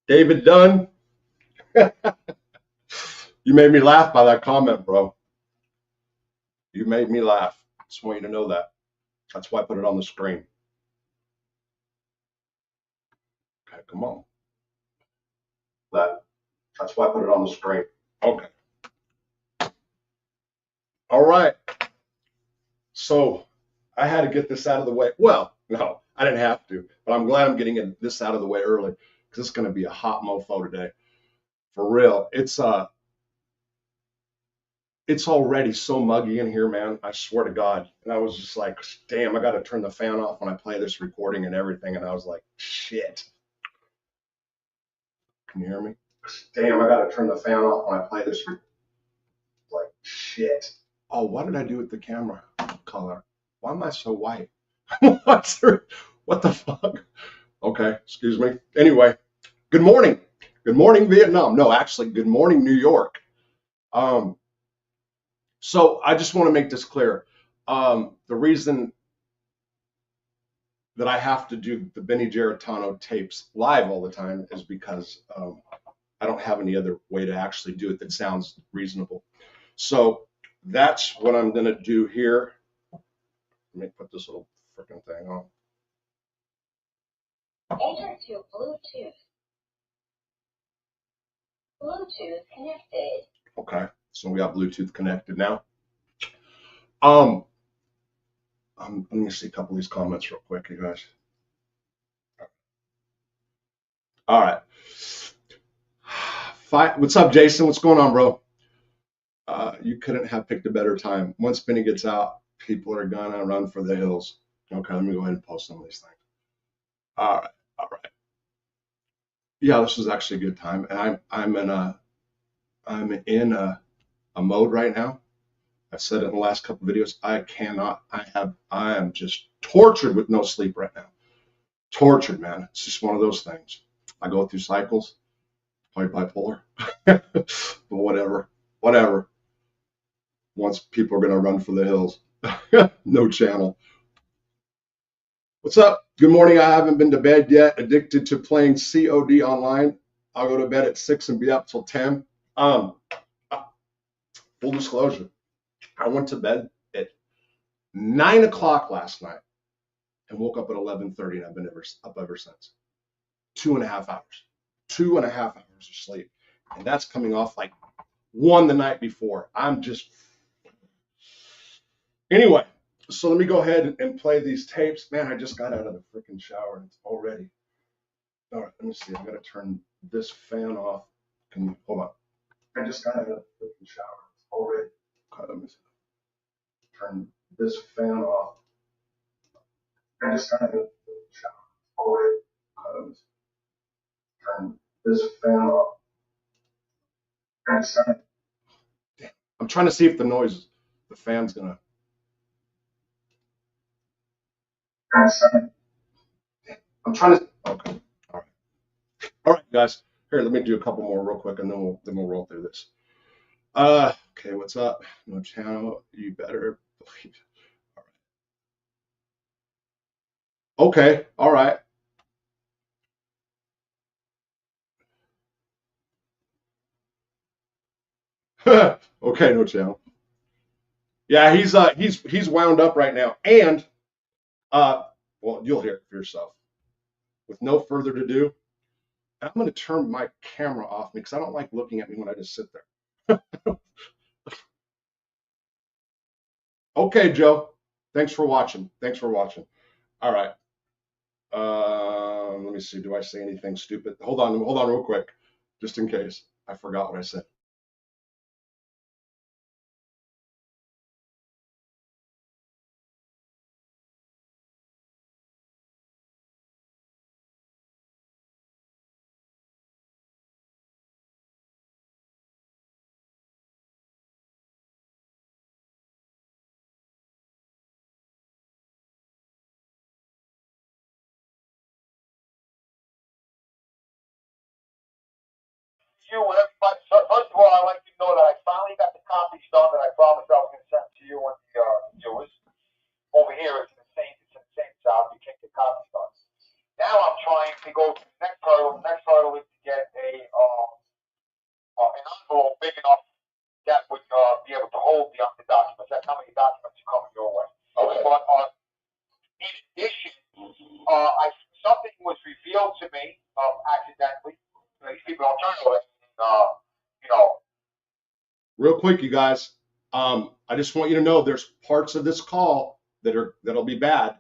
David Dunn, you made me laugh by that comment, bro. You made me laugh. Just want you to know that. That's why I put it on the screen. Okay, come on. That's why I put it on the screen. Okay. All right. So I had to get this out of the way. Well, no, I didn't have to, but I'm glad I'm getting this out of the way early because it's going to be a hot mofo today. For real. It's already so muggy in here, man. I swear to God. And I was just like, damn, I got to turn the fan off when I play this recording and everything. And I was like, shit. Can you hear me? Damn, I got to turn the fan off when I play this. Like, shit. Oh, what did I do with the camera color? Why am I so white? What the fuck? Okay, excuse me. Anyway, good morning. Good morning, Vietnam. No, actually, good morning, New York. So I just want to make this clear. The reason that I have to do the Benny Geritano tapes live all the time is because I don't have any other way to actually do it that sounds reasonable. So that's what I'm going to do here. Let me put this little freaking thing on. Enter to Bluetooth. Bluetooth connected. Okay, so we got Bluetooth connected now. Let me see a couple of these comments real quick, you guys. All right. What's up, Jason? What's going on, bro? You couldn't have picked a better time. Once Benny gets out, people are gonna run for the hills. Okay, let me go ahead and post some of these things. All right. Yeah, this is actually a good time, and I'm in a mode right now. I've said it in the last couple of videos. I am just tortured with no sleep right now. Tortured, man. It's just one of those things. I go through cycles, probably bipolar, but whatever. Once people are gonna run for the hills, no channel. What's up? Good morning. I haven't been to bed yet. Addicted to playing COD online. I'll go to bed at 6 and be up till 10. Full disclosure, I went to bed at 9 o'clock last night and woke up at 11:30, and I've been up ever since. 2.5 hours. 2.5 hours of sleep. And that's coming off like 1 the night before. I'm just. Anyway, so let me go ahead and play these tapes. Man, I just got out of the freaking shower and it's already. All right, let me see. I'm going to turn this fan off. Hold on. I just got out of the freaking shower. It's already. Okay, let me see. Turn this fan off. I just got out of the shower. It's already. Okay, let me see. Turn this fan off. I just got out. Damn. I'm trying to see if the fan's going to. I'm trying to. Okay. All right, guys. Here, let me do a couple more real quick, and then we'll roll through this. Okay, what's up? No channel. You better believe it. All right. Okay. All right. Okay, no channel. Yeah, he's wound up right now, and well, you'll hear it for yourself. With no further ado, I'm going to turn my camera off because I don't like looking at me when I just sit there. Okay, Joe. Thanks for watching. All right. Let me see. Do I say anything stupid? Hold on real quick, just in case I forgot what I said. You and everybody. First of all, I'd like you to know that I finally got the copies done that I promised I was going to send to you and the viewers. Over here, it's the same job. You can't get copies done. Now I'm trying to go to the next hurdle. The next hurdle is to get an envelope big enough that would be able to hold the documents. That's how many documents are coming your way. Okay. But in addition, something was revealed to me accidentally. These people don't turn over anything, Real quick, you guys. I just want you to know there's parts of this call that'll be bad,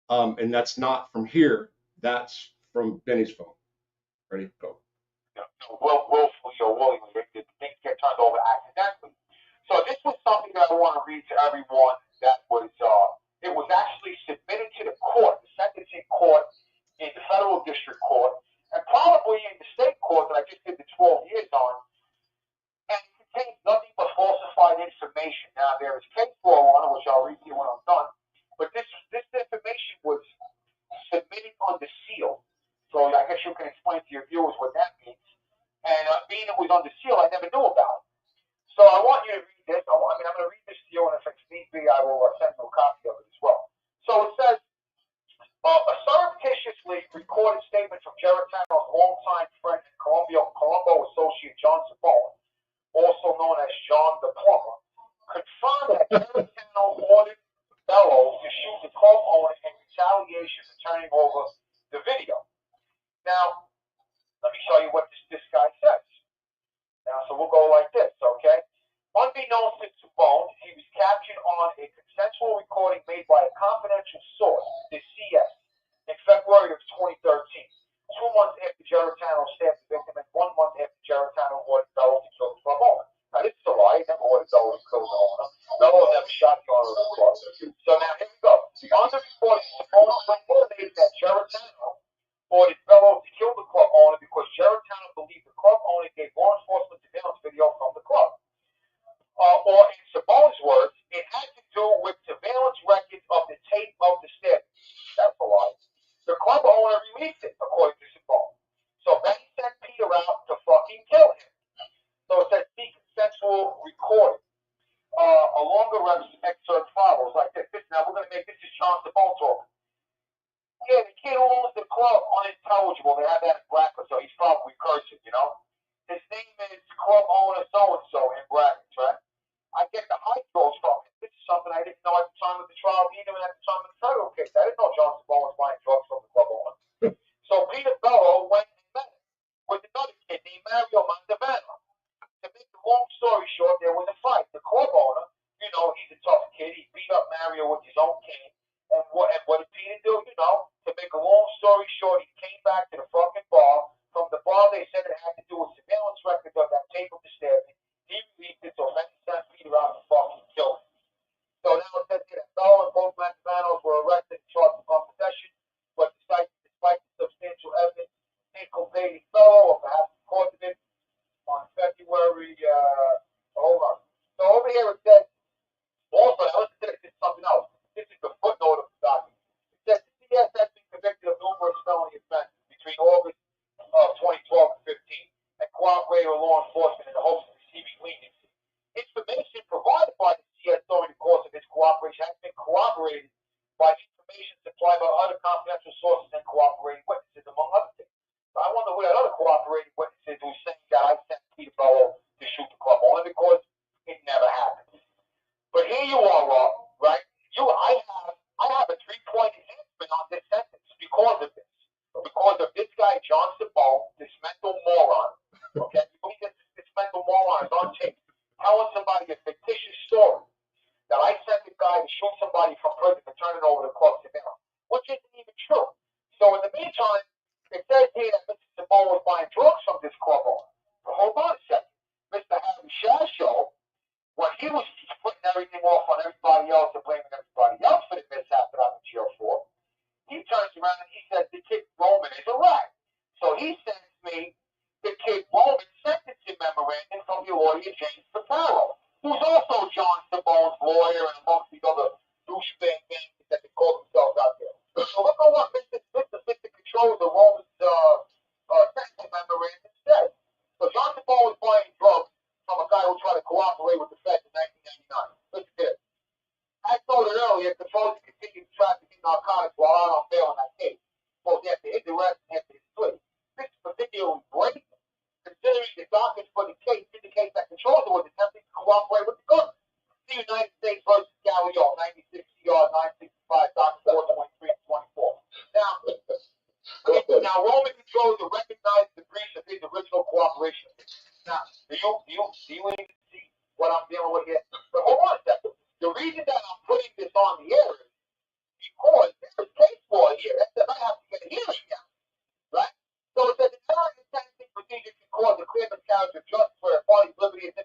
and that's not from here. That's from Benny's phone. Ready? Go. willfully or willingly. Things get turned over accidentally. So this was something that I want to read to everyone. That was it was actually submitted to the court, the sentencing court in the federal district court, and probably in the state court that I just did the 12 years on. And it contains nothing but falsified information. Now there is case law on it, which I'll read to you when I'm done. But this information was submitted under seal. So I guess you can explain to your viewers what that means. And being it was under seal, I never knew about it. So I want you to read this. I'm going to read this to you, and if it's need be, I will send you a copy of it as well. So it says, a surreptitiously recorded statement from Geritano's longtime friend and Colombo associate John Sabone, also known as John the Plumber, confirmed that Geritano ordered Bello to shoot the club owner in retaliation for turning over the video. Now, let me show you what this guy says. Now, so we'll go like this, okay? Unbeknownst to Sabone, he was captured on a consensual recording made by a confidential source, the CS, in February of 2013, 2 months after Geritano stabbed the victim and 1 month after Geritano ordered Bello to kill the club owner. Now, this is a lie. He never ordered Bello to kill the owner. Bello never shot the owner of the club. So now, here we go. On the recording, Sabone stated that Geritano ordered Bello to kill the club owner because Geritano believed the club owner gave law enforcement surveillance video from the club. Or in Sabone's words, it had to do with surveillance records of the tape of the stabbing. That's a lie. The club owner released it, according to Sabone. So Benny sent Peter out to fucking kill him. So it says, see consensual recording. A longer excerpt follows like this. Now we're going to make this is John Sabone talking. Yeah, the kid who owns the club, unintelligible. They have that in brackets, so he's probably cursing, you know? His name is club owner so-and-so in brackets, right? I get the high throws from him. This is something I didn't know at the time of the trial, even at the time of the federal case. I didn't know John Sabone was buying drugs from the club owner. So Peter Bello went and met him with another kid named Mario Mandavano. To make the long story short, there was a fight. The club owner, you know, he's a tough kid. He beat up Mario with his own cane. And what did Peter do? You know, to make a long story short, he came back to the fucking bar. From the bar, they said it had to do with surveillance records of that tape of the stabbing. He released it, so Benny sent Peter out to fucking kill him. So now it says here that Bello and both Mandavanos were arrested and charged with possession, but despite the substantial evidence inculpating Bello, or perhaps the cause of it, on February, hold on. So over here it says, also, now listen to this, this is something else. This is the footnote of the document. It says the CS has been convicted of numerous felony offenses between August of 2012 and 15 and cooperated with law enforcement in the hopes of receiving leniency. Information provided by the CS during the course of its cooperation has been corroborated by information supplied by other confidential sources and cooperating witnesses, among other things. So I wonder who that other cooperating witness is who's saying that I sent Peter Bello to shoot the club, only because it never happened. But here you are, Rob, right? I have a 3-point enhancement on this sentence because of this. Because of this guy, John Sabone, this mental moron, okay? You believe this mental moron is on tape telling somebody a fictitious story that I sent the guy to shoot somebody from prison and turn it over to club surveillance, which isn't even true. So in the meantime, it says here that Mr. Sabone was buying drugs from this club owner. But hold on a second. Mr. Harry Shasho, when he was putting everything off on everybody else and blaming everybody else for the mishap that I'm in jail for, he turns around and he says the kid Roman is a rat. So he sends me the kid Roman sentencing memorandum from your lawyer James Paparo, who's also John Sabone's lawyer and amongst these other douchebag gangs that they call themselves out there. So look at what Mr. Controller Roman's sentencing memorandum says. So John Sabone was buying drugs from a guy who tried to cooperate with the feds in 1999. Listen to this. As noted earlier, controllers continued trafficking narcotics while out on bail in that case, both after his arrest and after his plea. This is particularly blatant Now, Roman controls to recognize the breach of his original cooperation. Now, do you even see what I'm dealing with here? But hold on a second. The reason that I'm putting this on the air is because there's case law here. That says I have to get a hearing now, right? So it says an error in sentencing procedure can cause a clear miscarriage of justice where a party's liberty is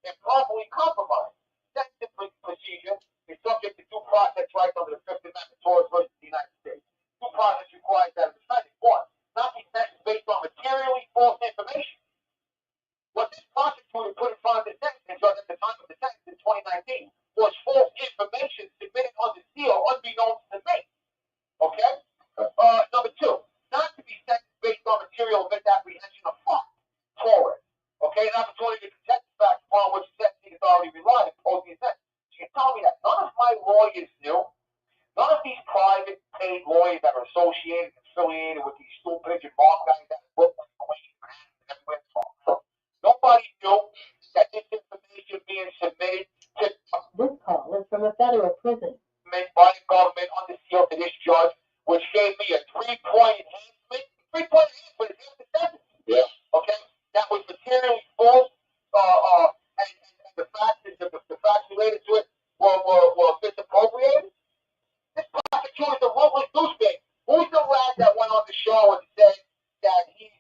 improperly compromised. Sentencing procedure is subject to due process rights under the Fifth Amendment towards versus the United States. Due process requires that a defendant, one, not be sentenced based on materially false information. What this prosecutor put in front of the sentencing judge at the time of the sentence in 2019 was false information submitted under seal unbeknownst to me. Okay? Number two, not to be sentenced based on material misapprehension of fact. Forward. Okay? An opportunity to protect the facts upon which the sentencing authority relied in posing a sentence. You can tell me that none of my lawyers knew. None of these private paid lawyers that are associated and affiliated with these stool pigeon mob guys that look like Queen and everywhere. Nobody knew that this information being submitted to This call is from a federal prison. by the government under seal to this judge, which gave me a 3-point enhancement. 3-point enhancement is half the sentence. Yeah. Okay? That was materially false, and the facts related to it were misappropriated. This prosecutor is a ruthless douchebag. Who's the lad that went on the show and said that he's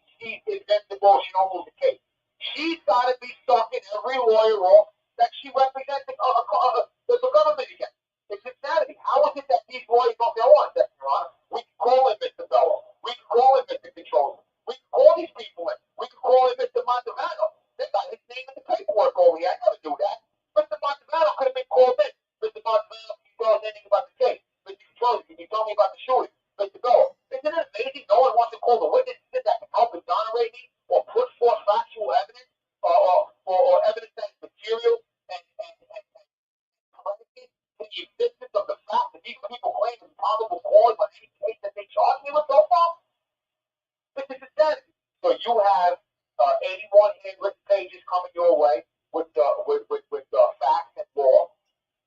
invincible, she don't lose the case? She's got to be sucking every lawyer off that she represents the government against. It's insanity. How is it that these lawyers don't say, "Oh, Your Honor, we can call him Mr. Bello. We can call him Mr. Controller. We can call these people in. We can call him Mr. Montevano." They got his name in the paperwork over here. I never knew that. Mr. Montevano could have been called in. Mr. Montevano, can you tell us anything about the case? Mr. Controller, can you tell me about the shooting? Mr. Bello, isn't it amazing? No one wants to call the witnesses that can help exonerate me or put forth factual evidence or evidence that is material and to the existence of the fact that these people claim is probable cause on any case that they charge me with so far? This is insanity. So you have 81 handwritten pages coming your way with facts and law.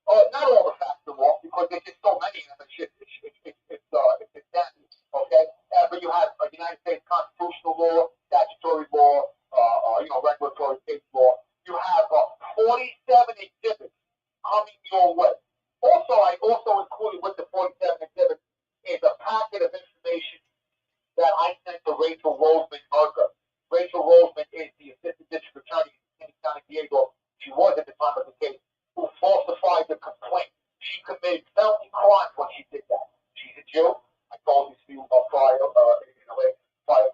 Not all the facts and law, because there's just so many of them. It's insanity. Okay? But you have United States constitutional law, statutory law, regulatory state law. You have 47 exhibits coming your way. I also included with the 47 exhibits is a packet of information that I sent to Rachel Roseman Murger. Rachel Roseman is the assistant district attorney in San Diego. She was at the time of the case, who falsified the complaint. She committed felony crimes when she did that. She's a Jew. I told you to prior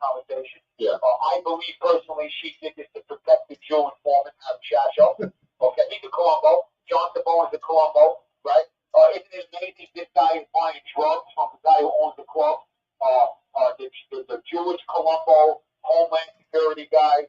conversation. Yeah. I believe personally she did this to protect the Jew informant, Adam Shasho. Okay, he's a Colombo. John Sabone is a Colombo, right? Isn't it amazing? This guy is buying drugs from the guy who owns the club. The Jewish Colombo Homeland Security guy.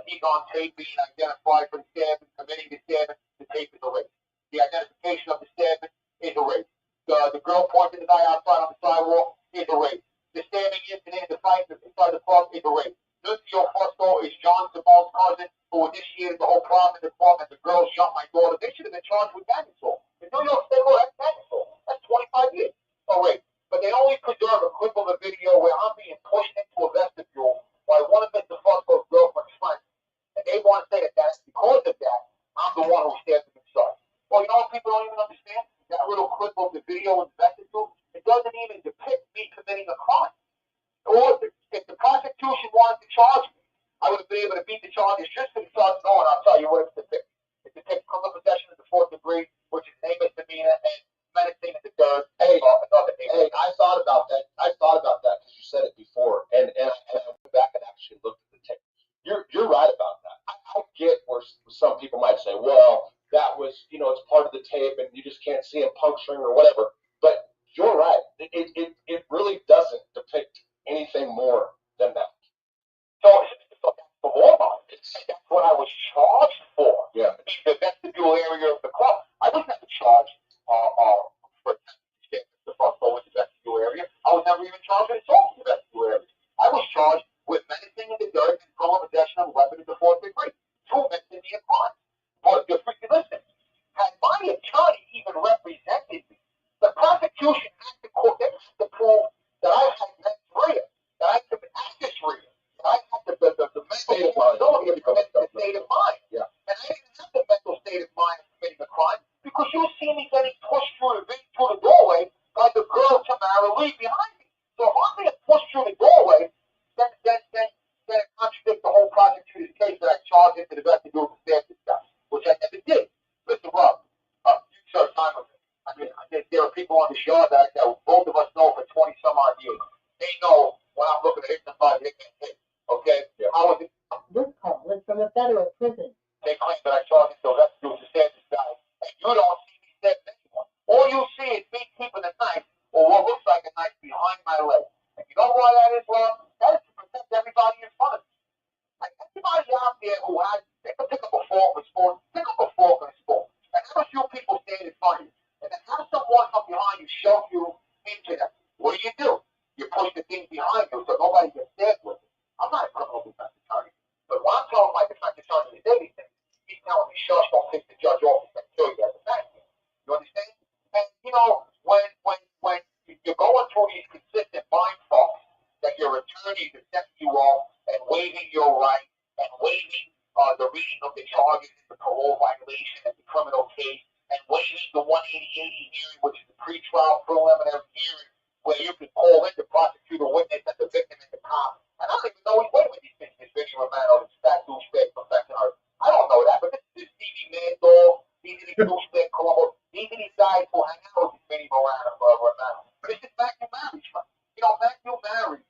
He's on tape being identified for the stabbing, committing the stabbing. The tape is erased. The identification of the stabbing is erased. The girl pointing the guy outside on the sidewalk is erased. The stabbing incident, the fight inside the club is erased. Lucio Fusco is John Sabone's cousin who initiated the whole problem in the club, and the girls jumped my daughter. They should have been charged with gang assault. In New York State law, that's gang assault. That's 25 years. Oh, wait. But they only preserve a clip of a video where I'm being pushed into a vestibule by one of Mr. Fusco's girlfriend's friends. And they want to say that that's because of that, I'm the one who stabbed him inside. Well, you know what people don't even understand? That little clip of the video in the vestibule, it doesn't even depict me committing a crime. Or if the prosecution wanted to charge me, I would have been able to beat the charges just for the charge. No, and I'll tell you what it's depicted. It depicts criminal possession of the fourth degree, which is a misdemeanor, and menacing in the third. Hey, I thought about that. Because you said it before, and I went back and actually looked at the tape. You're right about that. I get where some people might say, well, that was, it's part of the tape, and you just can't see him puncturing or whatever. But you're right. It really doesn't depict anything more than that. So that's the law. That's what I was charged for. Yeah. In the vestibule area of the club. I was never charged for the Fusco in the vestibule area. I was never even charged with assault in the vestibule area. I was charged with menacing in the third and criminal possession of a weapon in the fourth degree. 2 misdemeanor crimes. But listen, had my attorney even represented me, the prosecution had to prove that I had mens rea. responsibility of committing the state of mind. Yeah. And I didn't have the mental state of mind of committing a crime because you see me getting pushed through the doorway by the girl Tamara Lee behind me. So if I'm being pushed through the doorway, then it contradicts the whole prosecutor's case that I charged into the vestibule of the stuff, which I never did. Listen, Rob, you served time with me. I mean, there are people on the show that both of us know for 20 some odd years. They know when I'm looking to hit somebody, they can't hit. Okay? Yeah. How was it? This call is from a federal prison. They claim that I charged into the vestibule to save this guy, and you don't see me stabbing anyone. All you see is me keeping a knife, or what looks like a knife, behind my leg. And you know why that is, Rob? That is to protect everybody in front of me. Like anybody out there who has, they can pick up a fork and a spoon, pick up a fork and a spoon, and have a few people stand in front of you, and then have someone come behind you, shove you into them. What do? You push the thing behind you so nobody gets stabbed with it. I'm not a criminal defense attorney, but when I'm telling my defense attorney to say these things, he's telling me, shush, don't piss the judge off, he's going to kill you as a fact. You understand? And you know, when you're going through these consistent mind fucks that your attorneys are setting you off and waiving your right and waiving the reading of the charges in the parole violation and the criminal case and waiving the 180 hearing, which is the pretrial preliminary hearing, where you can call in the prosecutor witness and the victim and the cop. And I don't even know he's waiving these things, this Vinny Romano, this fat douchebag professor. I don't know that, but this is Stevie Mandel, these are the douchebag Colombo, these are these guys who hang out with Vinny Romano. This is Matthew Mary's friend. You know, Matthew Mary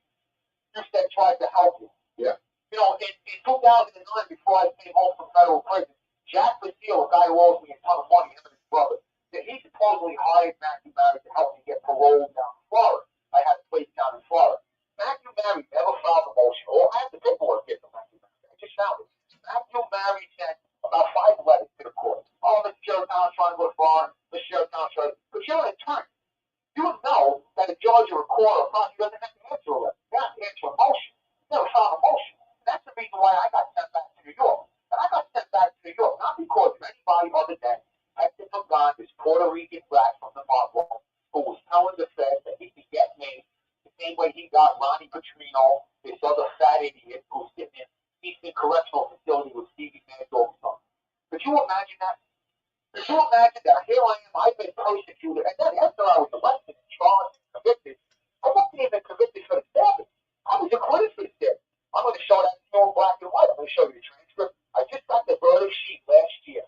just that tried to help you. Yeah. You know, in 2009, before I came home from federal prison, Jack Basile, a guy who owes me a ton of money, him and his brother, that he supposedly hired Matthew Mary to help me get paroled down in Florida. I had a place down in Florida. Matthew Mary never filed a motion, or I have the paperwork here from Matthew Mary. I just found it. Matthew Mary sent about 5 letters to the court. Oh, Mr. Geritano trying to go foreign. Mr. Geritano trying to... But you're an attorney. You know that a judge or a court or a prosecutor doesn't have to answer a letter. They have to answer a motion. Never filed a motion. That's the reason why I got sent back to New York. And I got sent back to New York not because of anybody other than Hector Pagan, this Puerto Rican rat from the Marlboro, who was telling the feds that he could get me the same way he got Ronnie Petrino, this other fat idiot who's sitting in Eastern Correctional Facility with Stevie Mandol's son. Could you imagine that? Could you imagine that? Here I am, I've been persecuted, and then after I was arrested and charged and convicted, I wasn't even convicted for the stabbing. I was acquitted for the stabbing. I'm going to show that to you in black and white. I'm going to show you the transcript. I just got the verdict sheet last year.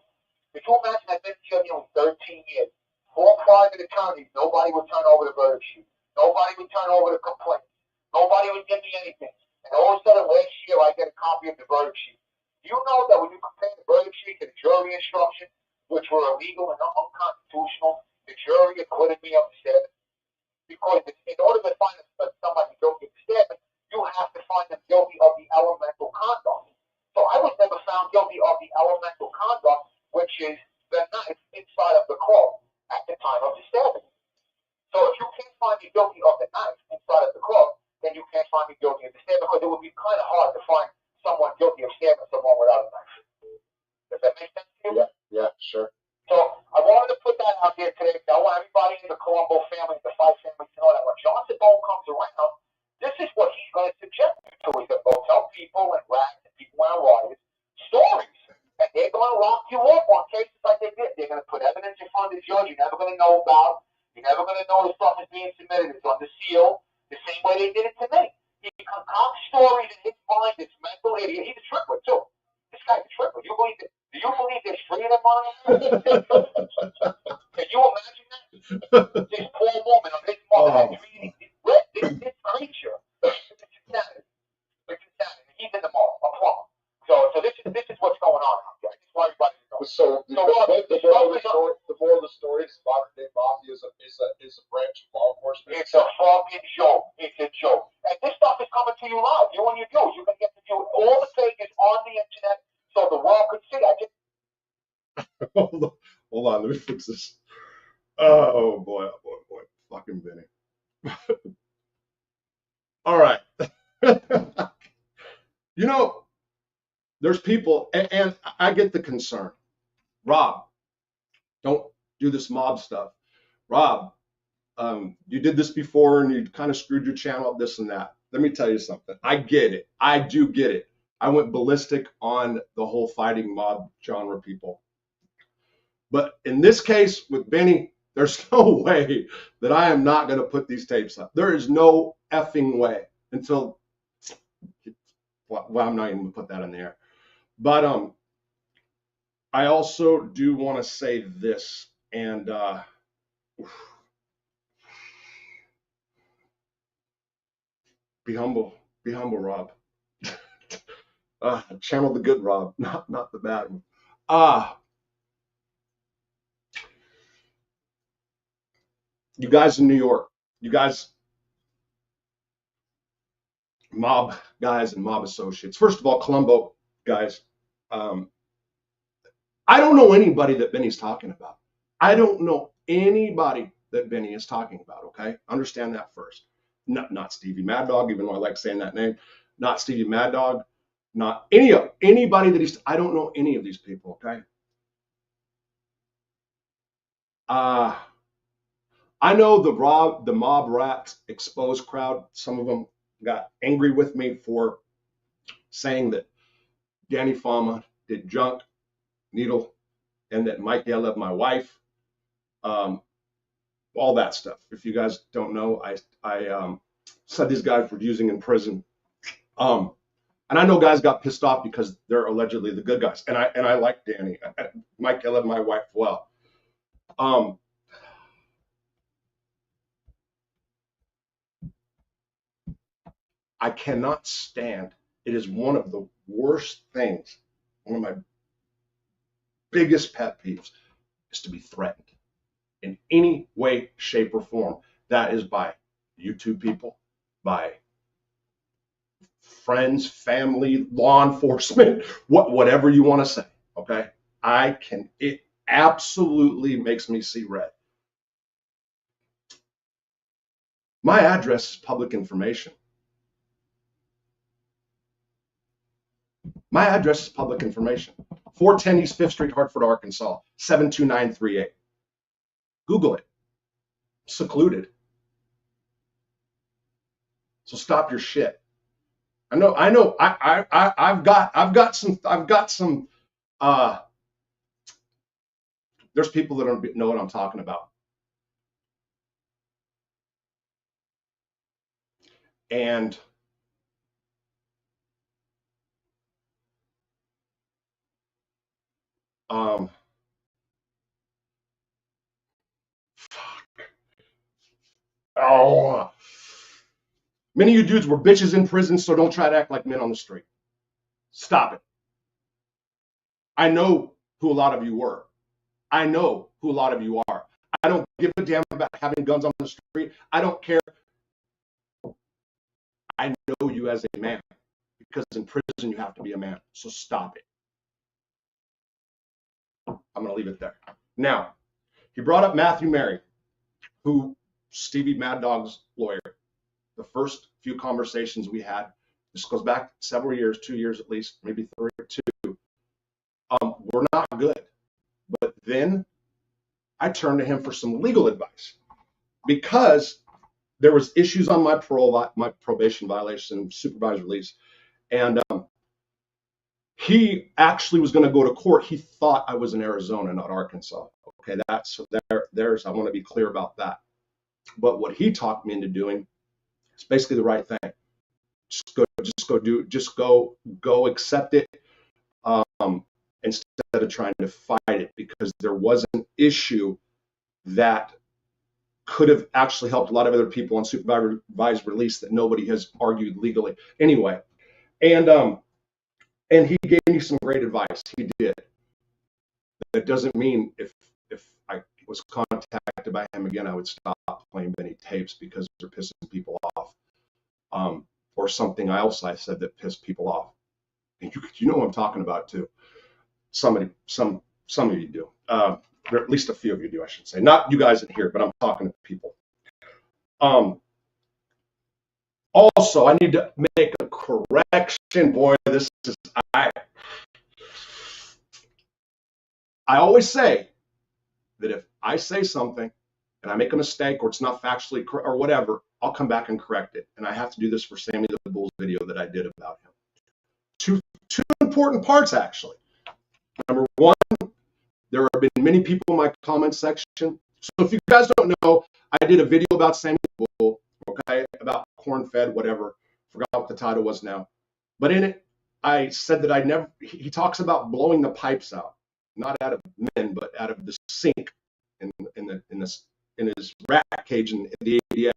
Could you imagine I've been in jail nearly 13 years? 4 private attorneys, nobody would turn over the verdict sheet. Nobody would turn over the complaints. Nobody would give me anything. And all of a sudden, last year, I get a copy of the verdict sheet. Do you know that when you compare the verdict sheet to the jury instructions, which were illegal and unconstitutional, the jury acquitted me of the stabbing? Because in order to find somebody guilty of the stabbing, you have to find them guilty of the elemental conduct. So I was never found guilty of the elemental conduct, which is the knife inside of the club at the time of the stabbing. So if you can't find me guilty of the knife inside of the club, then you can't find me guilty of the stabbing, because it would be kind of hard to find someone guilty of stabbing someone without a knife. Does that make sense to you? Yeah, sure. So I wanted to put that out there today. I want everybody in the Colombo family, the 5 families, to know that when John Sabone comes around, this is what he's going to subject you to. He's going to go tell people and rats and people and riots stories. And they're going to lock you up on cases like they did. They're going to put evidence in front of the judge you're never going to know about. You're never going to know the stuff is being submitted. It's under seal, the same way they did it to me. He concocts stories in his mind, this mental idiot. He's a trickler, too. This guy's a trickler. Do you believe there's 3 of them on him? Can you imagine that? This poor woman of his mother has reading this creature. It's insanity. It's insanity. He's in the mall, a plumber. So this is what's going on out there. I just want everybody to know. So the moral of the story is modern day mafia is a branch of law enforcement. It's a fucking joke. It's a joke. And this stuff is coming to you live. You and your views. You can get to view all the pages on the internet so the world could see. Hold on, let me fix this. Oh boy. Fucking Vinny. All right. You know, there's people, and I get the concern. Rob, don't do this mob stuff. Rob, you did this before and you kind of screwed your channel up, this and that. Let me tell you something. I get it. I do get it. I went ballistic on the whole fighting mob genre people. But in this case with Benny, there's no way that I am not going to put these tapes up. There is no effing way until, well, I'm not even going to put that in the air. But I also do want to say this, and be humble, Rob. Channel the good Rob, not the bad one. You guys in New York, you guys, mob guys and mob associates. First of all, Colombo guys, I don't know anybody that Benny's talking about. I don't know anybody that Benny is talking about, okay? Understand that first. Not Stevie Mad Dog, even though I like saying that name. Not Stevie Mad Dog. Not anybody that I don't know any of these people, okay? I know the mob rats exposed crowd. Some of them got angry with me for saying that Danny Fama did junk, needle, and that Mike Yell my wife. All that stuff. If you guys don't know, I said these guys were using in prison. And I know guys got pissed off because they're allegedly the good guys. And I like Danny. Mike Yell my wife well. I cannot stand. It is one of the worst things. One of my biggest pet peeves is to be threatened in any way, shape, or form. That is by YouTube people, by friends, family, law enforcement, whatever you want to say. Okay, it absolutely makes me see red. My address is public information. My address is public information. 410 East 5th Street, Hartford, Arkansas, 72938. Google it. Secluded. So stop your shit. I know. I've got some. There's people that don't know what I'm talking about. And many of you dudes were bitches in prison, so don't try to act like men on the street. Stop it. I know who a lot of you were. I know who a lot of you are. I don't give a damn about having guns on the street. I don't care. I know you as a man, because in prison you have to be a man. So stop it. I'm going to leave it there. Now, he brought up Matthew Mary, who Stevie Mad Dog's lawyer. The first few conversations we had, this goes back several years, 2 years at least, maybe 3 or 2, were not good. But then I turned to him for some legal advice because there was issues on my probation violation, supervised release, and he actually was going to go to court. He thought I was in Arizona, not Arkansas. Okay, there's I want to be clear about that. But what he talked me into doing is basically the right thing. Just go accept it, instead of trying to fight it, because there was an issue that could have actually helped a lot of other people on supervised release that nobody has argued legally anyway. And he gave me some great advice. He did. That doesn't mean if I was contacted by him again, I would stop playing Benny tapes because they're pissing people off, or something else I said that pissed people off. And you know what I'm talking about too. Some of you do. Or at least a few of you do, I should say. Not you guys in here, but I'm talking to people. Also, I need to make a correction. Boy, this is I always say that if I say something and I make a mistake or it's not factually correct or whatever, I'll come back and correct it. And I have to do this for Sammy the Bull's video that I did about him. 2 two important parts, actually. Number one, there have been many people in my comment section. So if you guys don't know, I did a video about Samuel Bull, okay, about corn-fed, whatever. Forgot what the title was now. But in it, I said that he talks about blowing the pipes out, not out of men, but out of the sink in his rat cage in the ADX.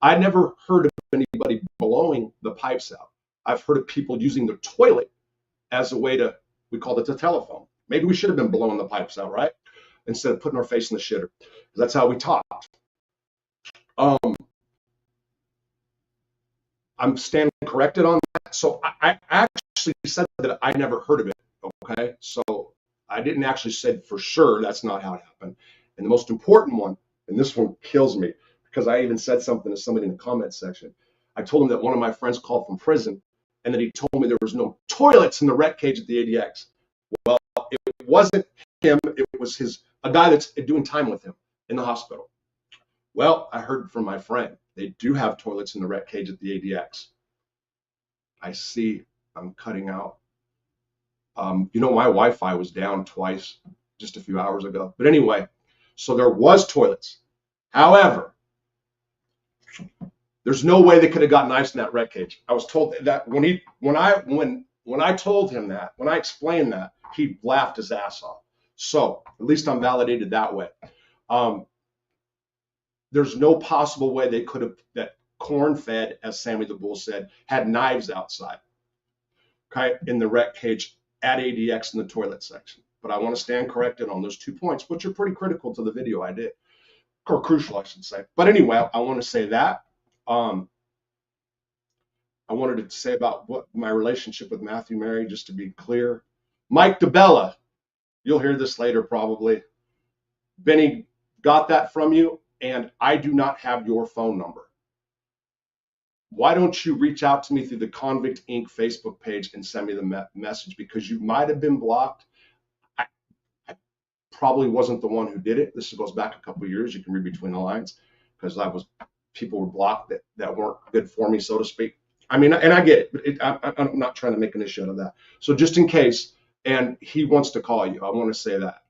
I never heard of anybody blowing the pipes out. I've heard of people using the toilet as a way to, we called it the telephone. Maybe we should have been blowing the pipes out, right? Instead of putting our face in the shitter. That's how we talked. I'm standing corrected on that. So I actually said that I never heard of it, okay? So I didn't actually say for sure that's not how it happened. And the most important one, and this one kills me, because I even said something to somebody in the comment section. I told him that one of my friends called from prison, and that he told me there was no toilets in the rec cage at the ADX. Well, it wasn't him. It was a guy that's doing time with him in the hospital. Well, I heard from my friend, they do have toilets in the rec cage at the ADX. I see I'm cutting out. My Wi-Fi was down twice just a few hours ago. But anyway, so there was toilets. However, there's no way they could have gotten ice in that rec cage. I was told that when I told him that, when I explained that, he laughed his ass off. So at least I'm validated that way. There's no possible way they could have, that corn-fed, as Sammy the Bull said, had knives outside, okay, in the rec cage at ADX in the toilet section. But I want to stand corrected on those 2 points, which are pretty critical to the video I did, or crucial, I should say. But anyway, I want to say that. I wanted to say about what my relationship with Matthew Mary, just to be clear. Mike DeBella, you'll hear this later probably. Benny got that from you, and I do not have your phone number. Why don't you reach out to me through the Convict Inc. Facebook page and send me the message, because you might have been blocked. I probably wasn't the one who did it. This goes back a couple of years. You can read between the lines, because people were blocked that weren't good for me, so to speak. I mean, and I get it, but I'm not trying to make an issue out of that. So just in case, and he wants to call you, I want to say that.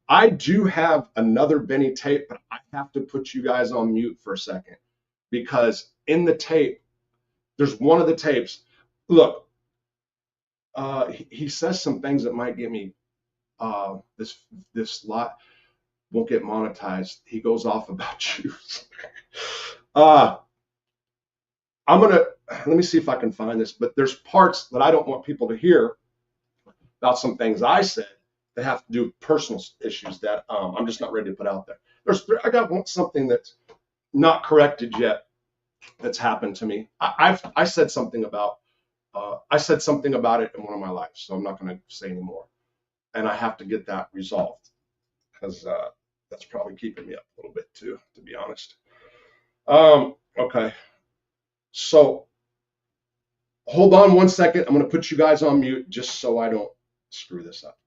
I do have another Benny tape, but I have to put you guys on mute for a second, because in the tape, there's one of the tapes. Look, he says some things that might get me, this lot won't get monetized. He goes off about Jews. Let me see if I can find this, but there's parts that I don't want people to hear about some things I said that have to do with personal issues that I'm just not ready to put out there. I got something that's not corrected yet that's happened to me. I said something about it in one of my lives, so I'm not going to say anymore. And I have to get that resolved, because that's probably keeping me up a little bit too, to be honest. Okay. So hold on one second. I'm going to put you guys on mute just so I don't screw this up.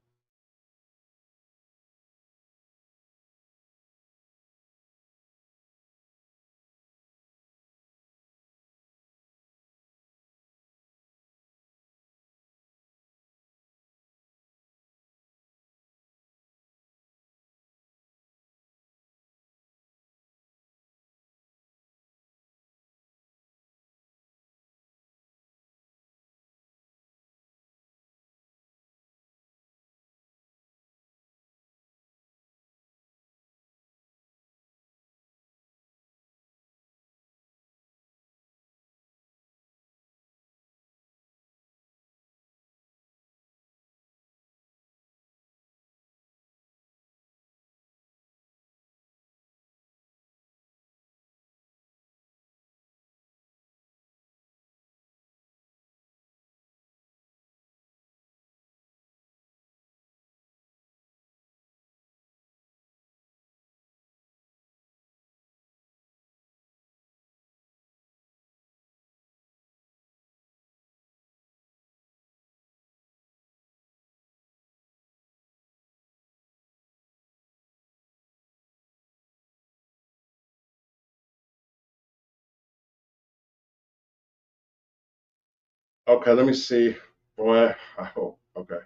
Okay, let me see. Boy, I hope. Okay.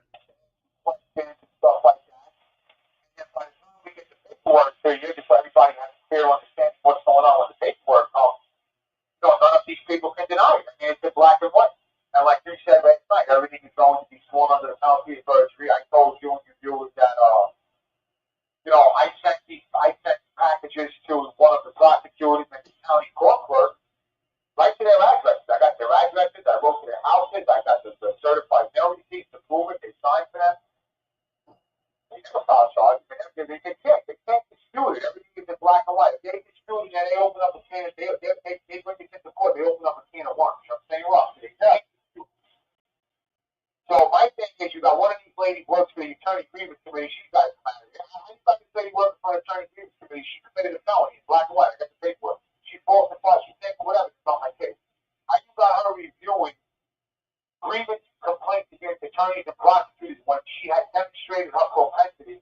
questions and stuff like that. And by the time we get the paperwork to you, just so everybody has a clear understanding of what's going on with the paperwork, none of these people can deny it. I mean, it's in black and white. And like you said last night, everything is going to be sworn under the penalty of perjury. I told you and your viewers that, I sent packages to one of the prosecutors and the county court clerk right to their addresses. I got their addresses. I wrote to their houses. I got the certified mail receipts to prove it. They signed for them. They never filed charges. They can't dispute it. Everything is in black and white. If they dispute it and they open up a can of, they bring it into court, they open up a can of worms. You know what I'm saying? You're up. They can't dispute it. So my thing is, you got one of these ladies works for the attorney grievance committee. She's got married. How you got this lady working for an attorney grievance committee? She committed a felony. It's black and white. I got the paperwork. She falsified. She said whatever. It's not my case. How you got her reviewing grievance complaints against attorneys and prosecutors when she has demonstrated her propensity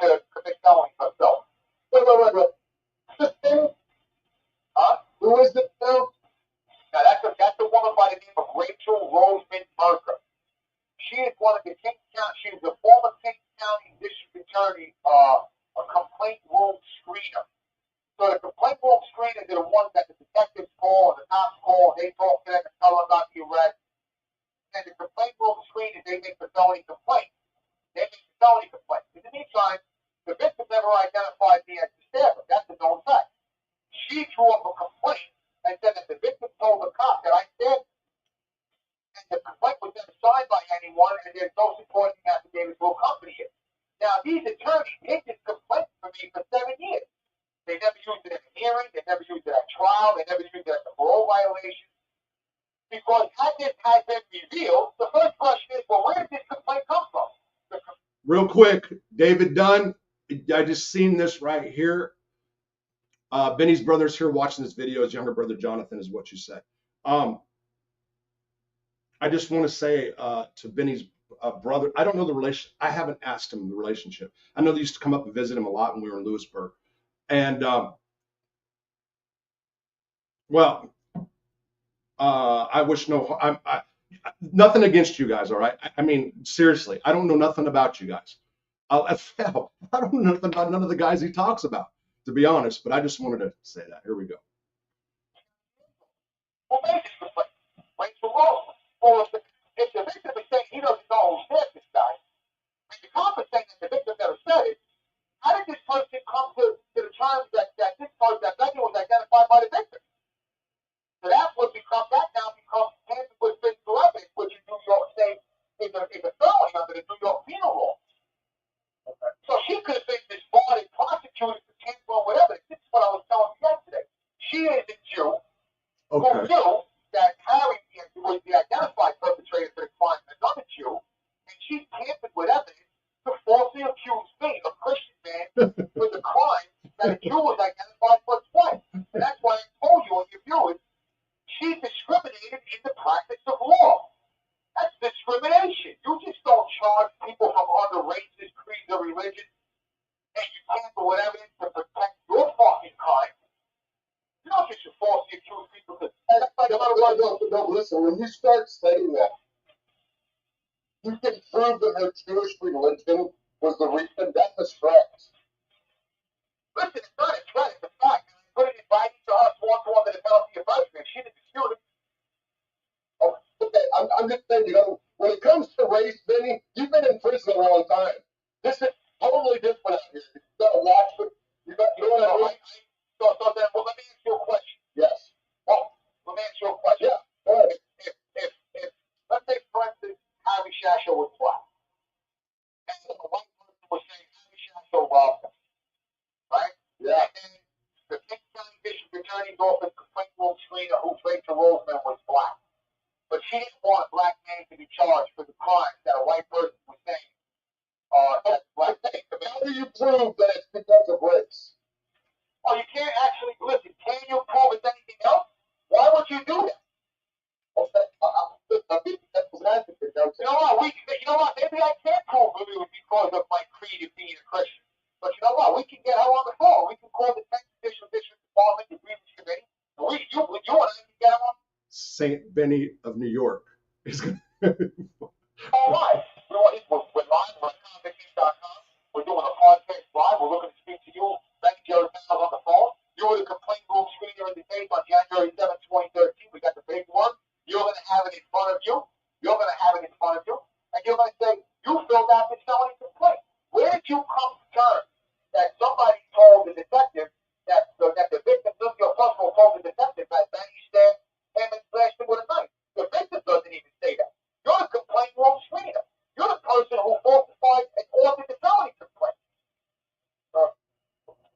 to commit felonies herself? Wait. This thing? Huh? Who is this now? Now that's a woman by the name of Rachel Roseman Merker. She is one of the King County. She is a former King County District Attorney, a complaint room screener. So the complaint room screeners are the ones that the detectives call and the cops call. They talk to them and tell them about the arrest. And the complaint room screeners, they make the felony complaint. In the meantime, the victim never identified me as the stabber. That's a known fact. She drew up a complaint and said that the victim told the cop that I stabbed him. And the complaint was never signed by anyone, and there's no supporting affidavit to accompany it. Now, these attorneys did this complaint for me for 7 years. They never used it at a hearing. They never used it at trial. They never used it at the parole violation. Because had this had been revealed, the first question is, well, where did this complaint come from? Real quick, David Dunn. I just seen this right here. Benny's brother's here watching this video. His younger brother Jonathan is what you said. I just want to say to Benny's brother, I don't know the relation. I haven't asked him the relationship. I know they used to come up and visit him a lot when we were in Lewisburg. And I wish nothing against you guys. All right. I mean, seriously, I don't know nothing about you guys. I don't know nothing about none of the guys he talks about, to be honest. But I just wanted to say that. Here we go. Well, maybe it's complaint. Rachel Roseman. Well, if the victim is saying he doesn't know who stabbed this guy, and the cop is saying that the victim never said it, how did this person come to the terms that this person, that Benny was identified by the victim? So that now becomes tampering with physical evidence, which in New York State is a felony under the New York penal law. Okay. So she could have been disbarred and prosecuted for tampering with evidence. This is what I was telling you yesterday. She is a Jew who knew that Harry was the identified perpetrator for the crime, another Jew, and she tampered with evidence to falsely accuse me, a Christian man, with the crime that a Jew was identified for twice. And that's why I told you and your viewers, she discriminated in the practice of law. That's discrimination. You just don't charge people from other races, creeds, or religions, and you tamper with evidence to protect your fucking crime. You don't just falsely accuse people because No, listen, when you start saying that, you can prove that her Jewish religion was the reason. That's a stretch. Listen, it's not a threat, it's a fact. Put it in writing to us, one to one, that the penalty of perjury. She didn't dispute it. Oh, okay, I'm just saying, when it comes to race, Benny, you've been in prison a long time. This is totally different out here. You gotta watch it. You know what I mean? So then, well, let me ask you a question. Yes. Well, let me ask you a question. Yeah. Go ahead. If let's say, for instance, Harry Shasha was black, and a white person was saying Harry Shasha robbed him, right? Yeah. And then the King County District Attorney's Office complaint room screener who Rachel Roseman was black, but she didn't want a black man to be charged for the crimes that a white person was saying. That black man committed. How do you prove that it's because of race? Oh, you can't actually listen. Can you prove it's anything else? Why would you do that? Okay. That was an advocate. You know what? Maybe I can't prove it was because of my creed of being a Christian. But you know what? We can get her on the phone. We can call the 10th Judicial District Department, the Grievance Committee. You and I can get her on. Saint Benny of New York. He's gonna. All right. We're live. We're on convictteam.com. We're doing a podcast live. We're looking to speak to you. Thank you, Geritano, on the phone. You were the complaint room screener in the tape on January 7, 2013. We got the big one. You're going to have it in front of you. You're going to have it in front of you. And you're going to say, you filled out this felony complaint. Where did you come to terms that somebody told the detective that the victim, your husband, told the detective that he stabbed him and slashed him with a knife? The victim doesn't even say that. You're the complaint room screener. You're the person who falsified and authored the felony complaint.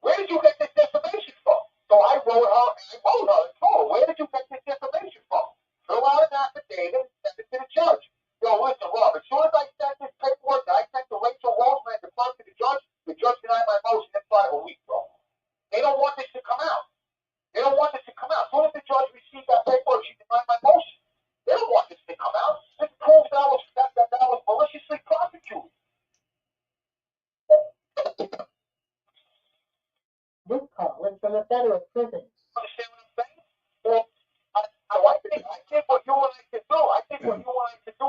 Where did you get this information from? So I wrote her and told her, where did you get this information from? Fill out an affidavit and send it to the judge. Yo, listen, Rob, as soon as I sent this paperwork that I sent to Rachel Roseman to front to the judge denied my motion inside of a week, bro. They don't want this to come out. They don't want this to come out. As soon as the judge received that paperwork, she denied my motion. They don't want this to come out. This proves that I was maliciously prosecuted. This call is from a federal prison. Understand what I'm saying? Well, I think what you and I can do,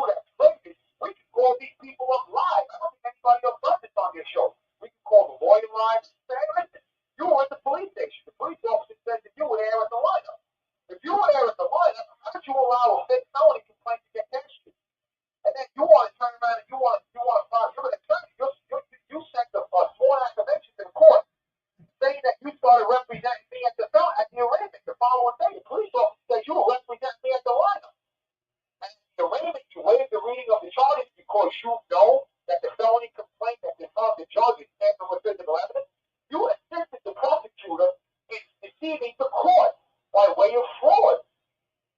that's crazy. We can call these people up live. I don't think anybody else does this on their show. We can call the lawyer live and say, hey, listen, you were at the police station. The police officer said that you were there at the lineup. If you were there at the lineup, how did you allow a fake felony complaint to get against you? And then you want to turn around and you want to file. You're an attorney. You sent a sworn affirmation to the court saying that you started representing me at the arraignment the following day. The police officer said you were representing me at the lineup. And the arraignment, you waived the reading of the charges because you know that the felony complaint that's in front of the judge is tampering with physical evidence. You assisted the prosecutor in deceiving the court by way of fraud.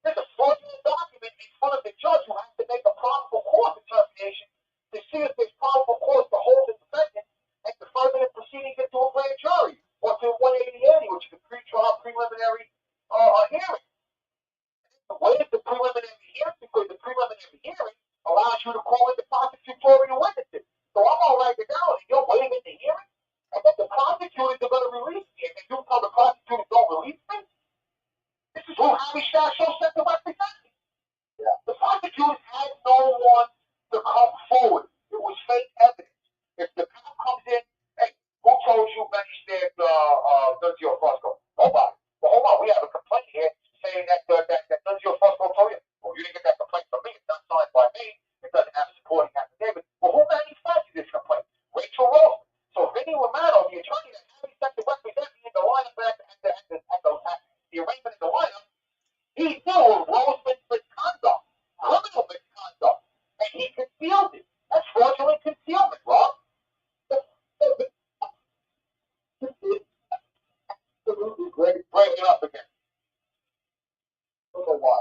There's a fraudulent document in front of the judge who has to make a probable cause determination to see if there's probable cause to hold the defendant and to further the proceedings into a grand jury or to 180, which is a pre-trial preliminary hearing. The way that the preliminary hearing, because the preliminary hearing allows you to call in the prosecutorial witnesses. So I'm all right now, and you're waiving the hearing, and then the prosecutors are going to release me, and then you tell the prosecutors don't release me? This is who Harry Shasho sent to represent me. Yeah. The prosecutors had no one to come forward. It was fake evidence. If the cop comes in, hey, who told you Benny stabbed Nunzio Fusco? Nobody. Well, hold on, we have a complaint here saying that Nunzio Fusco told you. Well, you didn't get that complaint from me. It's not signed by me. It doesn't have a supporting affidavit. Well, who manufactured this complaint? Rachel Roseman. So Vinny Romano, the attorney that Harry sent to represent me in the lineup at the arraignment in the lineup, he knew of Roseman's misconduct, criminal misconduct, and he concealed it. That's fraudulent concealment, Rob. Break it up again. I don't know why.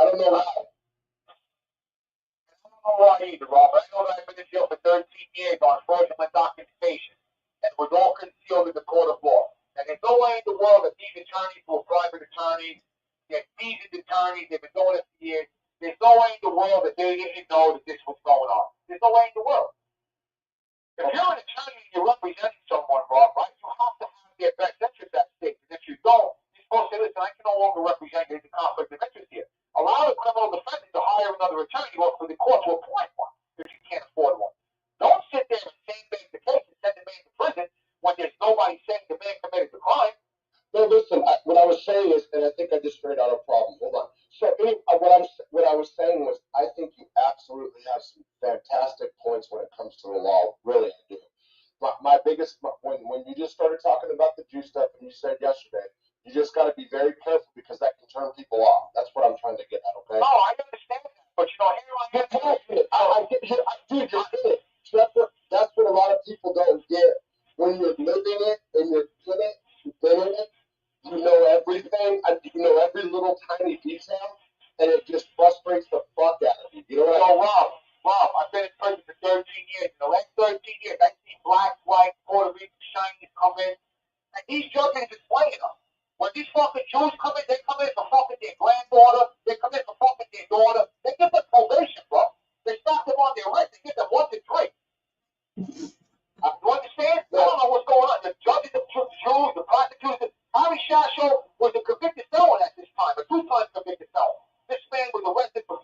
I don't know why. I don't know why either, Rob. I know that I've been in jail for 13 years on fraudulent documentation, and it was all concealed in the court of law. And there's no way in the world that these attorneys who are private attorneys, they're seasoned attorneys, they've been doing it for years, there's no way in the world that they didn't know that this was going on. There's no way in the world. If you're an attorney and you're representing someone, Rob, right, you have to have their best interest at stake. And if you don't, you're supposed to say, listen, I can no longer represent you. There's a conflict of interest here. Allow the criminal defendant to hire another attorney or for the court to appoint one if you can't afford one. Don't sit there and sandbag the case and send the man to prison when there's nobody saying the man committed the crime. No, listen, what I was saying is, and I think I just figured out a problem. Hold on. So what I was saying was, I think you absolutely have some fantastic points when it comes to the law. Really, I do. My biggest, when you just started talking about the Jew stuff, and you said yesterday, you just got to be very careful because that can turn people off. That's what I'm trying to get at. Okay. No, I understand that, but here I am. Dude, you're in it. So that's what a lot of people don't get. When you're living it and you're in it, you've been in it. You know everything, you know every little tiny detail, and it just frustrates the fuck out of you. You know what I mean? Rob, I've been in prison for 13 years. In the last 13 years, I've seen black, white, Puerto Rican, Chinese come in, and these judges is playing them. When these fucking Jews come in, they come in for fucking their granddaughter, they come in for fucking their daughter, they give them probation, bro. They stop them on their rent, they give them 1 to 3. You understand? I don't know what's going on. The judges, the Jews, the prosecutors. Harry Shasho was a convicted felon at this time, a 2-time convicted felon. This man was arrested for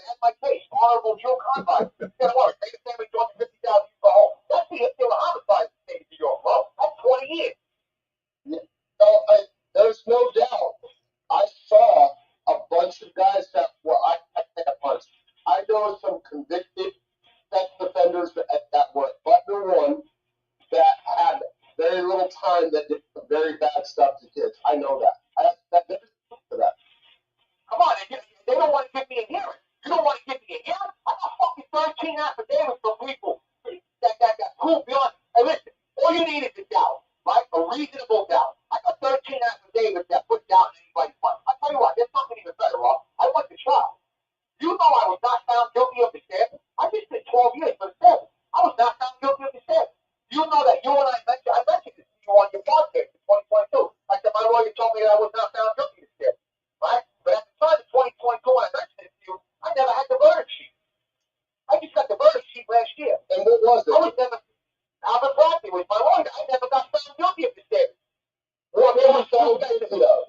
had my case. Honorable Joe Conrad. Said, "Look, take the family $250,000 for home." That's the issue of homicide in the state of New York, bro. That's 20 years. Yeah. No, there's no doubt. I saw a bunch of guys that were I think a bunch. I know some convicted sex offenders that were Butler one that had very little time that did some very bad stuff to kids. I know that. There's proof for that. Come on, they don't want to give me a hearing. You don't want to give me a hearing? I got fucking 13 affidavits from people that prove beyond. Hey, listen, all you need is a doubt, right? A reasonable doubt. I got 13 affidavits that put doubt in anybody's mind. I tell you what, there's something even better, Rob. I went to trial. You know I was not found guilty of the stabbing. I just did 12 years for the stabbing. I was not found guilty of the stabbing. You know that you and I mentioned this to you on your podcast in 2022. I said, my lawyer told me that I was not found guilty of the stabbing, right? But at the time of 2022, when I mentioned it to you, I never had the verdict sheet. I just got the verdict sheet last year. And what was it? I was never, Albert Bradley was my lawyer. I never got found guilty of the stabbing. What were you found guilty of?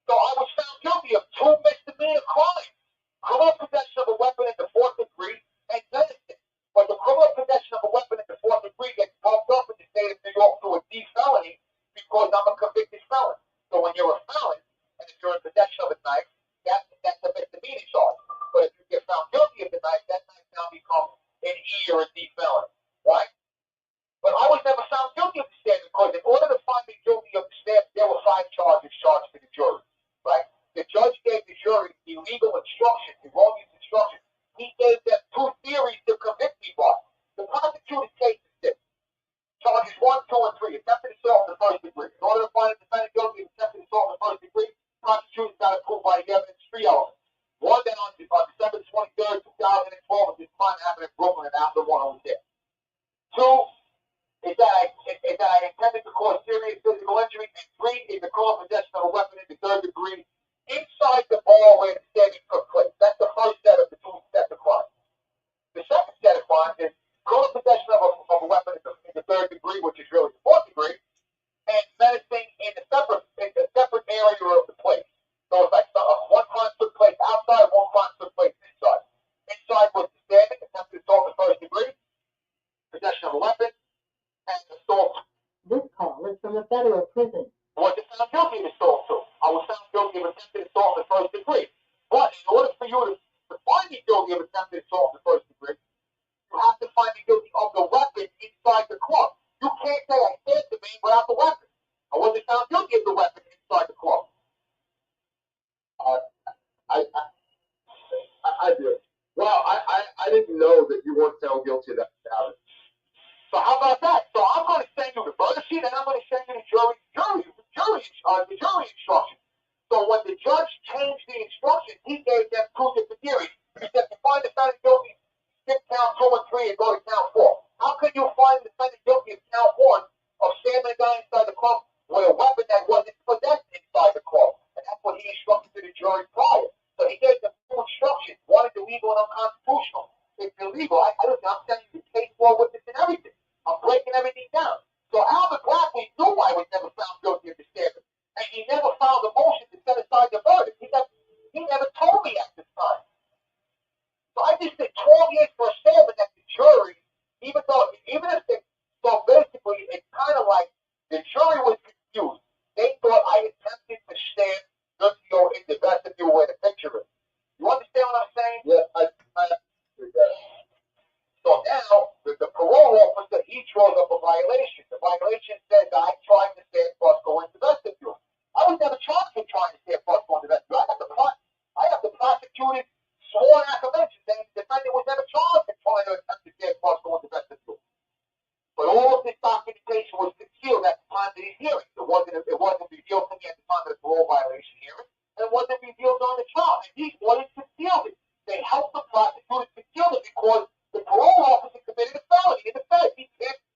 So I was found guilty of 2 misdemeanor crimes. Criminal possession of a weapon in the 4th degree and menacing. But the criminal possession of a weapon in the 4th degree gets bumped up in the state of New York to a D felony because I'm a convicted felon. So when you're a felon, and if you're in possession of a knife, that's a misdemeanor charge. But if you get found guilty of the knife, that knife now becomes an E or a D felony, right? But I was never found guilty of the stabbing because in order to find me guilty of the stabbing, there were 5 charges charged to the jury, right? The judge gave the jury illegal instructions, erroneous instructions. He gave them 2 theories to convict me by. The prosecutor's case is this. Charges 1, 2, and 3. Attempted assault in the 1st degree. In order to find a defendant guilty of attempted assault in the 1st degree, the prosecutor's got to prove by the evidence 3 elements. One, that on December 23rd, 2012, this crime happened in Brooklyn, and after one over there. 2, is that I intended to cause serious physical injury, and 3 is the criminal possession of a weapon in the 3rd degree inside the bar where the stabbing took place. That's the first set of the 2 sets of crimes. The second set of crimes is criminal possession of a weapon in the 3rd degree, which is really the 4th degree, and menacing in a separate area of the place. So it's like one crime took place outside, one crime took place inside. Inside was the stabbing, attempted assault in the 1st degree, possession of a weapon, and assault. This call is from a federal prison. Was found guilty of assault too. I was found guilty of attempted assault in the 1st degree. But in order for you to find me guilty of attempted assault in the 1st degree, you have to find me guilty of the weapon inside the club. You can't say I stabbed the man without the weapon. I wasn't found guilty of the weapon inside the club. I did. Well, I didn't know that you weren't found guilty of that. So how about that? So I'm going to send you the verdict sheet, and I'm going to send you the jury instructions. So when the judge changed the instructions, he gave them 2 different theories. He said, "You find the defendant guilty, skip count 2 and 3 and go to count 4." How can you find the defendant guilty of count 1 of stabbing a guy inside the club with a weapon that wasn't possessed inside the club? And that's what he instructed to the jury prior. So he gave them 2 instructions. One is illegal and unconstitutional. It's illegal. I'm sending you the case law with this and everything. I'm breaking everything down. So Albert Bradley knew I was never found guilty of the stabbing. And he never filed a motion to set aside the verdict. He never told me at this time. So I just did 12 years for a stabbing that the jury, even if they, so basically it's kind of like the jury was confused. They thought I attempted to stab Lucio in the vestibule where the picture is. You understand what I'm saying? Yeah, I understood that. So now, the parole officer, he draws up a violation. The violation says I tried to stand Fusco in the vestibule. I was never charged with trying to stand Fusco in the vestibule. I have the prosecutor's sworn affirmation saying the defendant was never charged with trying to attempt to stand Fusco in the vestibule. But all of this documentation was concealed at the time of these hearings. It wasn't revealed to me at the time of the parole violation hearing, and it wasn't revealed on the trial. And these lawyers concealed it. They helped the prosecutors conceal it because the parole officer committed a felony in the Fed.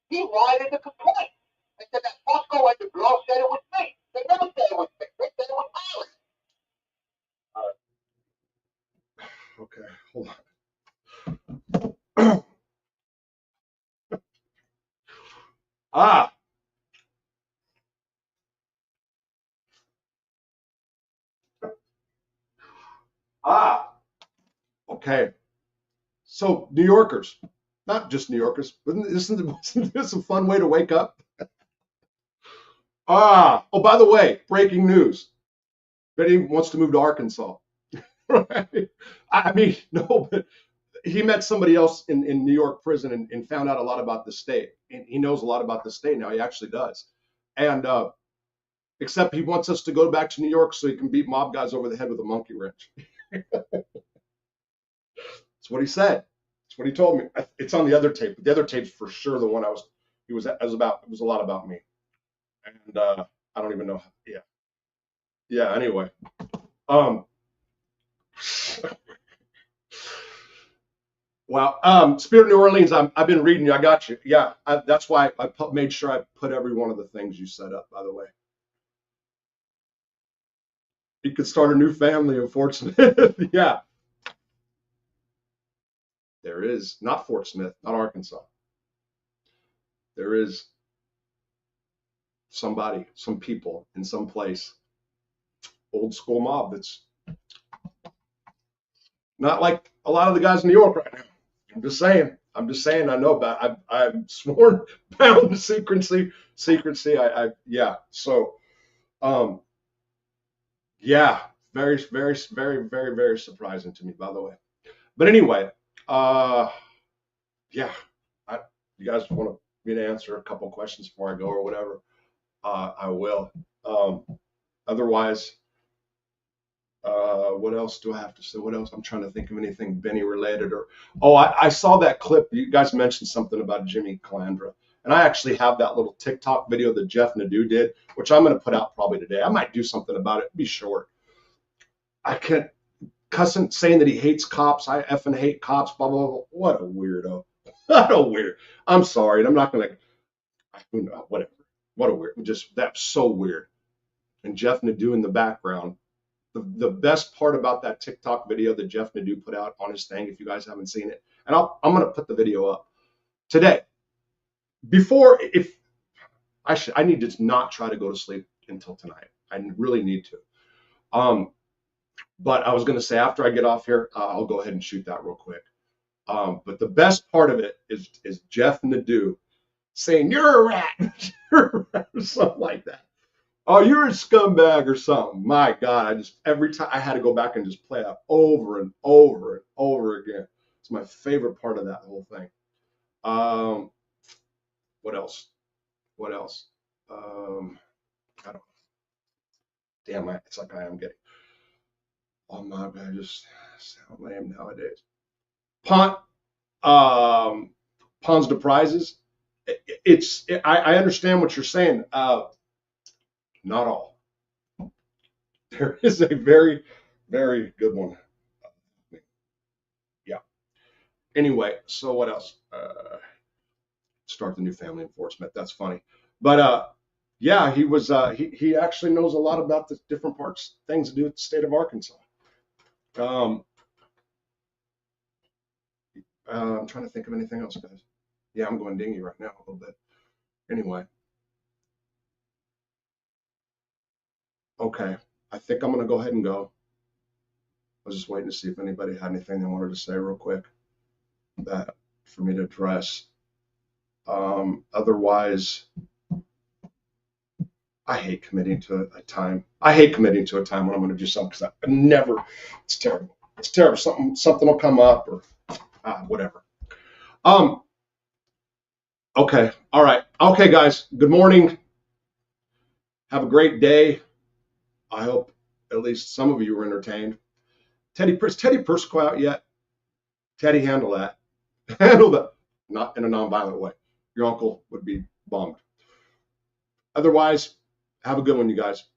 He lied in the complaint and said that Fusco and the girl said it was me. They never said it was me. They said it was Alex. Okay, hold on. Ah, Okay. So New Yorkers, not just New Yorkers, isn't this a fun way to wake up? Oh, by the way, breaking news. Betty wants to move to Arkansas. Right? I mean, no, but he met somebody else in New York prison and found out a lot about the state. And he knows a lot about the state now. He actually does. And except he wants us to go back to New York so he can beat mob guys over the head with a monkey wrench. That's what he said. That's what he told me. It's on the other tape. But the other tape's for sure the one it was a lot about me. And I don't even know. Yeah. Yeah. Anyway. Wow. Spirit New Orleans, I've been reading you. I got you. Yeah. That's why I made sure I put every one of the things you set up, by the way. You could start a new family in Fort Smith. Yeah. There is. Not Fort Smith, not Arkansas. There is somebody, some people in some place, old school mob that's not like a lot of the guys in New York right now. I'm just saying. I know about. I'm sworn bound to secrecy. Yeah. So, yeah, very, very, very, very, very surprising to me, by the way. But anyway, yeah, you guys want me to answer a couple questions before I go or whatever? I will. Otherwise, what else do I have to say? What else? I'm trying to think of anything Benny related I saw that clip. You guys mentioned something about Jimmy Calandra. And I actually have that little TikTok video that Jeff Nadeau did, which I'm going to put out probably today. I might do something about it. Be short. I can't cussing, saying that he hates cops. I effing hate cops, blah, blah, blah. What a weirdo. What a weird. I'm sorry. I'm not going to, whatever. What a weird. Just, that's so weird. And Jeff Nadeau in the background. The best part about that TikTok video that Jeff Nadeau put out on his thing, if you guys haven't seen it, and I'm going to put the video up today. If I need to not try to go to sleep until tonight. I really need to. But I was going to say after I get off here, I'll go ahead and shoot that real quick. But the best part of it is Jeff Nadeau saying, "You're a rat," or something like that. Oh, you're a scumbag or something. My God, every time I had to go back and just play it over and over and over again. It's my favorite part of that whole thing. What else? I don't know. Damn, it's like I am getting. Oh my God, I just sound lame nowadays. Pawns to prizes. I understand what you're saying. Not all. There is a very, very good one. Yeah. Anyway, so what else? Start the new family in Fort Smith. That's funny. But yeah, he actually knows a lot about the different parts, things to do with the state of Arkansas. I'm trying to think of anything else, guys. Yeah, I'm going dingy right now a little bit. Anyway. Okay. I think I'm going to go ahead and go. I was just waiting to see if anybody had anything they wanted to say real quick that for me to address. Otherwise, I hate committing to a time. I hate committing to a time when I'm going to do something because I never. It's terrible. It's terrible. Something will come up or whatever. Okay. All right. Okay, guys. Good morning. Have a great day. I hope at least some of you were entertained. Is Teddy Persico out yet? Teddy, handle that. Handle that. Not in a nonviolent way. Your uncle would be bummed. Otherwise, have a good one, you guys.